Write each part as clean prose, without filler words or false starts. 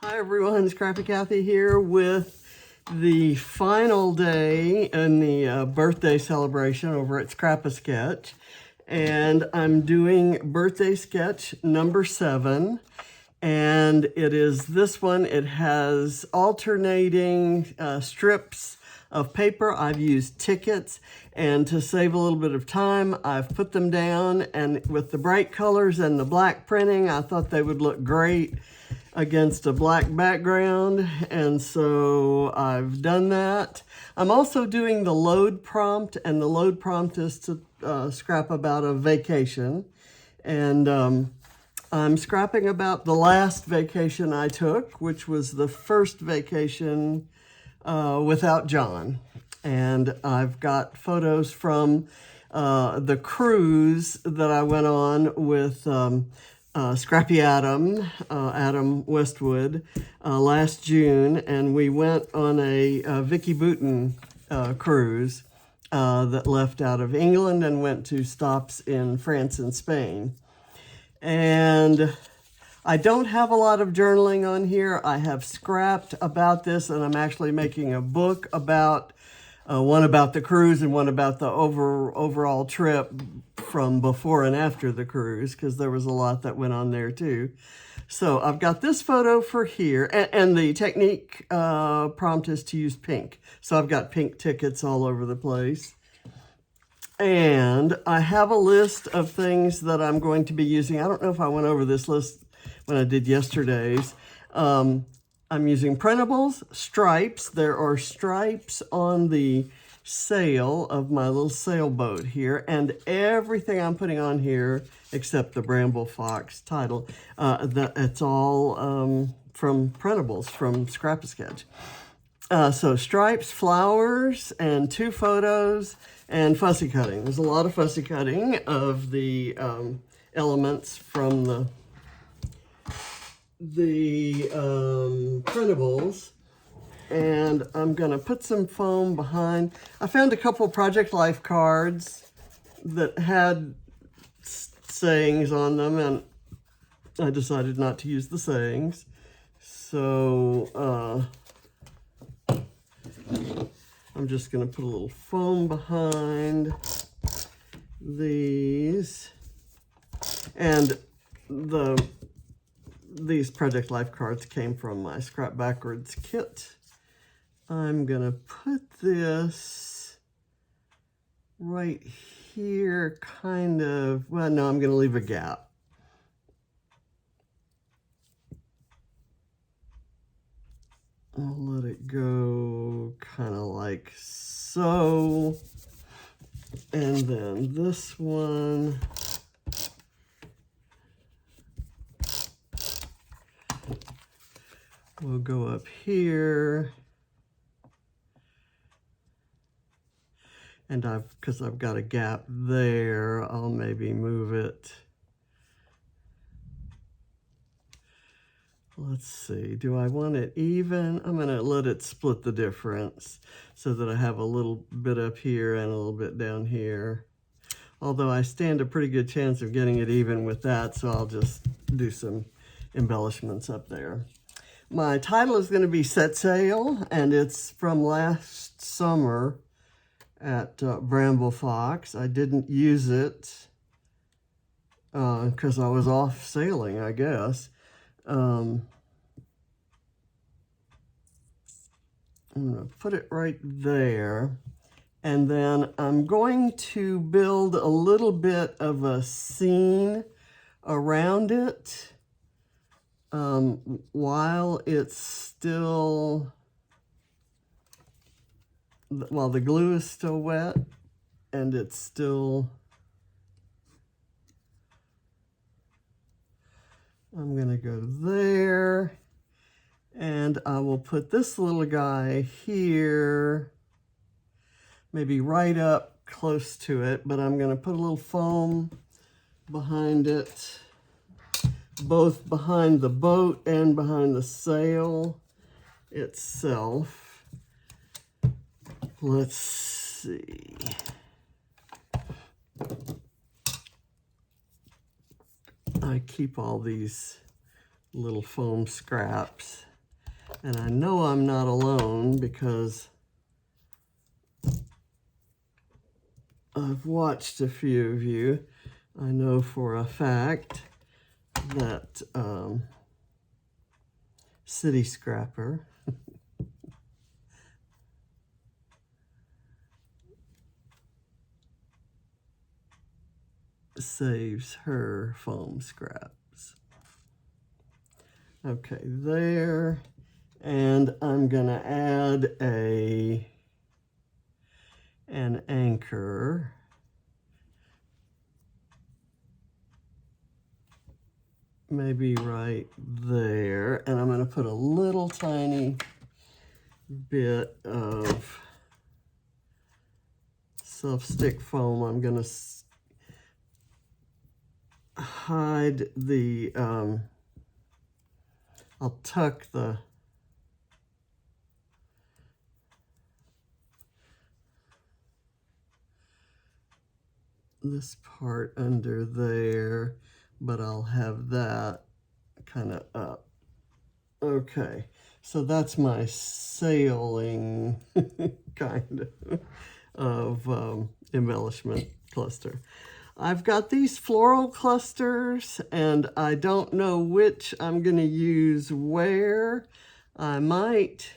Hi everyone, Scrappy Kathy here with the final day in the birthday celebration over at Scrap-A-Sketch. And I'm doing birthday sketch number 7. And it is this one. It has alternating strips of paper. I've used tickets, and to save a little bit of time, I've put them down, and with the bright colors and the black printing, I thought they would look great against a black background, and so I've done that. I'm also doing the load prompt, and the load prompt is to scrap about a vacation, and I'm scrapping about the last vacation I took, which was the first vacation without John. And I've got photos from the cruise that I went on with Scrappy Adam Westwood, last June, and we went on a Vicky Bouton cruise that left out of England and went to stops in France and Spain. And I don't have a lot of journaling on here. I have scrapped about this, and I'm actually making a book about one about the cruise and one about the overall trip from before and after the cruise, because there was a lot that went on there too. So I've got this photo for here, and the technique prompt is to use pink. So I've got pink tickets all over the place. And I have a list of things that I'm going to be using. I don't know if I went over this list when I did yesterday's. I'm using Printables, stripes. There are stripes on the sail of my little sailboat here, and everything I'm putting on here, except the Bramble Fox title, it's all from Printables, from Scrap-A-Sketch. So stripes, flowers, and 2 photos, and fussy cutting. There's a lot of fussy cutting of the elements from the printables, and I'm gonna put some foam behind. I found a couple Project Life cards that had sayings on them, and I decided not to use the sayings. So I'm just gonna put a little foam behind these, and these Project Life cards came from my Scrap Backwards kit. I'm gonna put this right here, kind of, well, no, I'm gonna leave a gap. I'll let it go kind of like so. And then this one, we'll go up here, and because I've got a gap there, I'll maybe move it. Let's see, do I want it even? I'm gonna let it split the difference so that I have a little bit up here and a little bit down here. Although I stand a pretty good chance of getting it even with that, so I'll just do some embellishments up there. My title is going to be Set Sail, and it's from last summer at Bramble Fox. I didn't use it because I was off sailing, I guess. I'm going to put it right there, and then I'm going to build a little bit of a scene around it while it's still, while the glue is still wet and it's still, I'm gonna go there, and I will put this little guy here, maybe right up close to it, but I'm gonna put a little foam behind it, both behind the boat and behind the sail itself. Let's see. I keep all these little foam scraps And I know I'm not alone because I've watched a few of you. I know for a fact that City Scrapper saves her foam scraps. Okay, there. And I'm gonna add an anchor. Maybe right there. And I'm gonna put a little tiny bit of self-stick foam. I'm gonna hide the, I'll tuck this part under there, but I'll have that kind of up. Okay, so that's my sailing kind of embellishment cluster. I've got these floral clusters, and I don't know which I'm going to use where. I might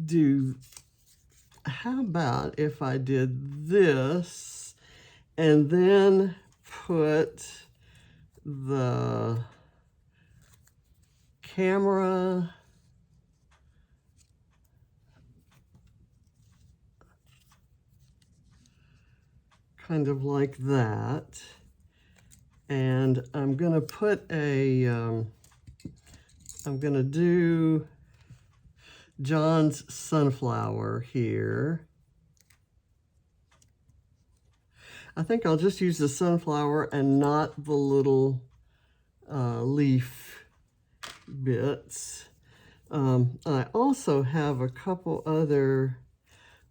do, how about if I did this and then put the camera kind of like that. And I'm gonna put I'm gonna do John's sunflower here. I think I'll just use the sunflower and not the little leaf bits. I also have a couple other,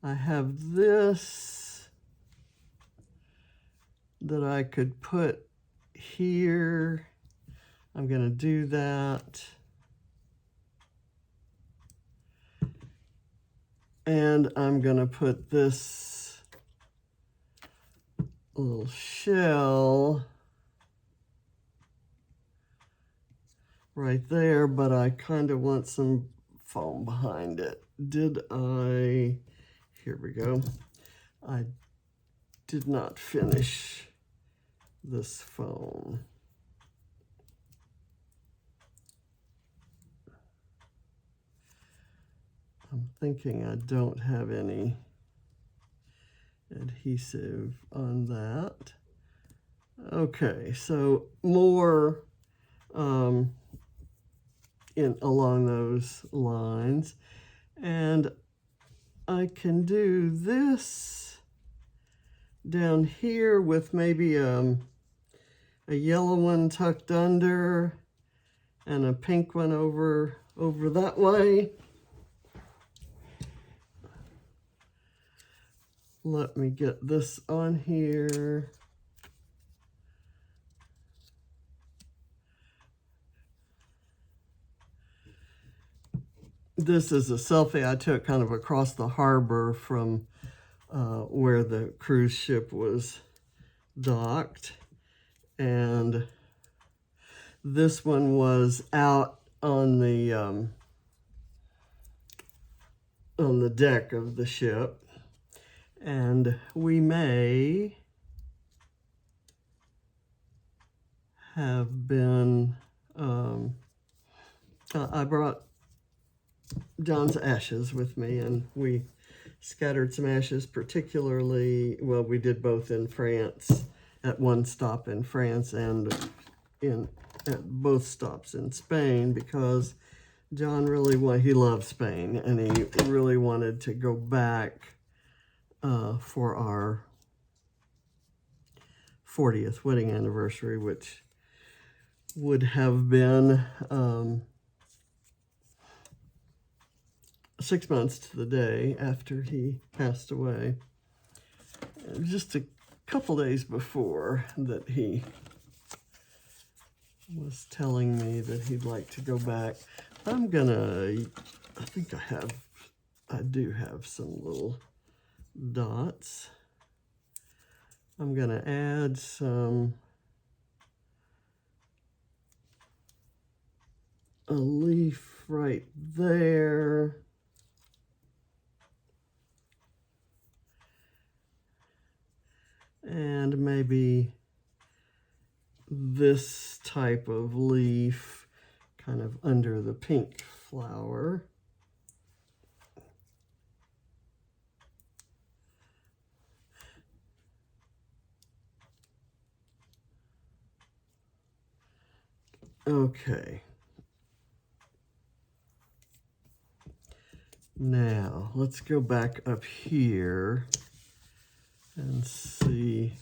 I have this that I could put here. I'm gonna do that. And I'm gonna put this little shell right there, but I kind of want some foam behind it. Here we go. I did not finish this foam. I'm thinking I don't have any adhesive on that. Okay, so more along those lines. And I can do this down here with maybe a yellow one tucked under and a pink one over that way. Let me get this on here. This is a selfie I took kind of across the harbor from where the cruise ship was docked. And this one was out on the deck of the ship. And we may have been, I brought John's ashes with me, and we scattered some ashes, particularly, well, we did both in France, at one stop in France and at both stops in Spain, because John really he loved Spain, and he really wanted to go back for our 40th wedding anniversary, which would have been 6 months to the day after he passed away. Just a couple days before that he was telling me that he'd like to go back. I think I do have some little dots. I'm gonna add a leaf right there. And maybe this type of leaf kind of under the pink flower. Okay. Now, let's go back up here and see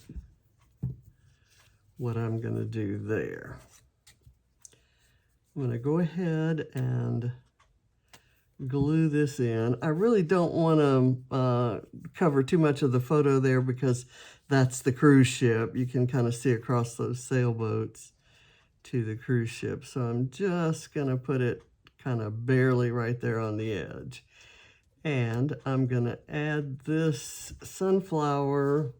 what I'm going to do there. I'm going to go ahead and glue this in. I really don't want to cover too much of the photo there because that's the cruise ship. You can kind of see across those sailboats to the cruise ship. So I'm just going to put it kind of barely right there on the edge. And I'm going to add this sunflower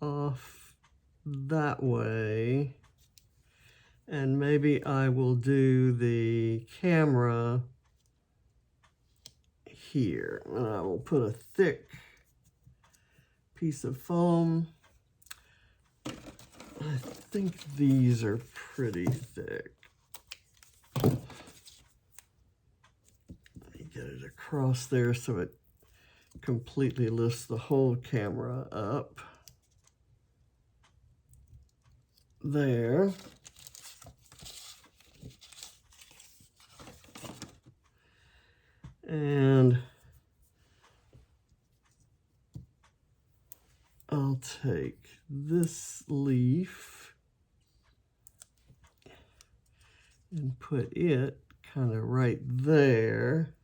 off that way. And maybe I will do the camera here. And I will put a thick piece of foam. I think these are pretty thick. Get it across there so it completely lifts the whole camera up. There. And I'll take this leaf and put it kind of right there.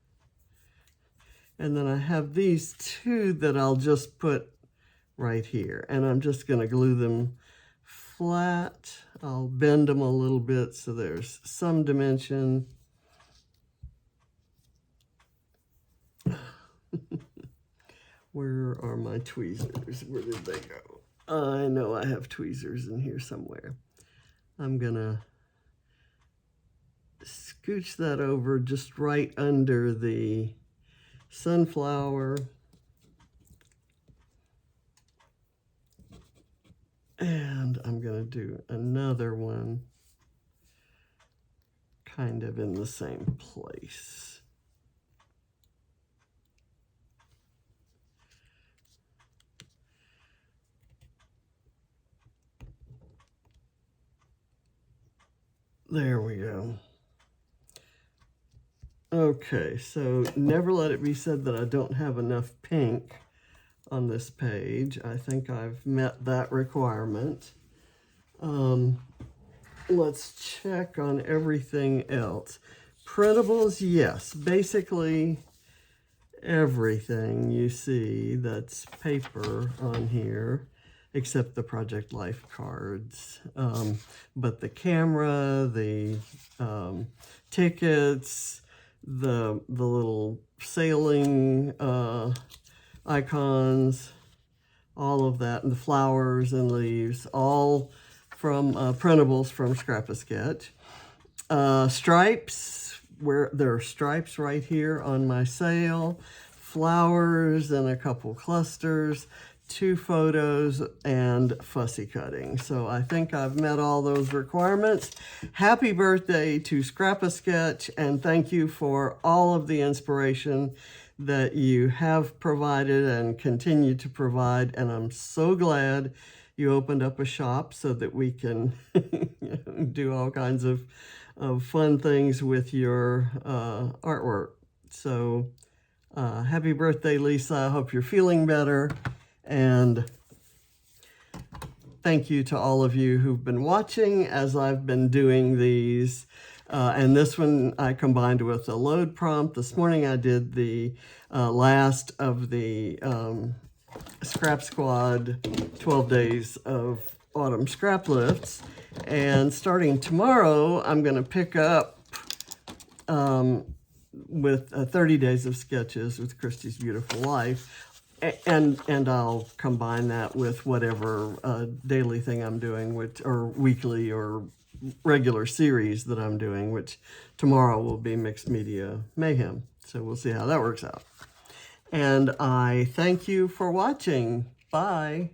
And then I have these two that I'll just put right here. And I'm just going to glue them flat. I'll bend them a little bit so there's some dimension. Where are my tweezers? Where did they go? I know I have tweezers in here somewhere. I'm going to scooch that over just right under the sunflower. And I'm going to do another one kind of in the same place. There we go. Okay, so never let it be said that I don't have enough pink on this page. I think I've met that requirement. Let's check on everything else. Printables, yes. Basically, everything you see that's paper on here, except the Project Life cards. But the camera, the tickets, the little sailing icons, all of that, and the flowers and leaves, all from printables from Scrap-A-Sketch. Stripes, where there are stripes right here on my sail, flowers and a couple clusters, 2 photos, and fussy cutting. So I think I've met all those requirements. Happy birthday to Scrap-A-Sketch, and thank you for all of the inspiration that you have provided and continue to provide. And I'm so glad you opened up a shop so that we can do all kinds of fun things with your artwork. So happy birthday, Lisa. I hope you're feeling better. And thank you to all of you who've been watching as I've been doing these. And this one I combined with a load prompt. This morning I did the last of the Scrap Squad 12 Days of Autumn Scrap Lifts. And starting tomorrow, I'm going to pick up with 30 Days of Sketches with Christy's Beautiful Life. And I'll combine that with whatever daily thing I'm doing, or weekly or regular series that I'm doing, which tomorrow will be Mixed Media Mayhem. So we'll see how that works out. And I thank you for watching. Bye.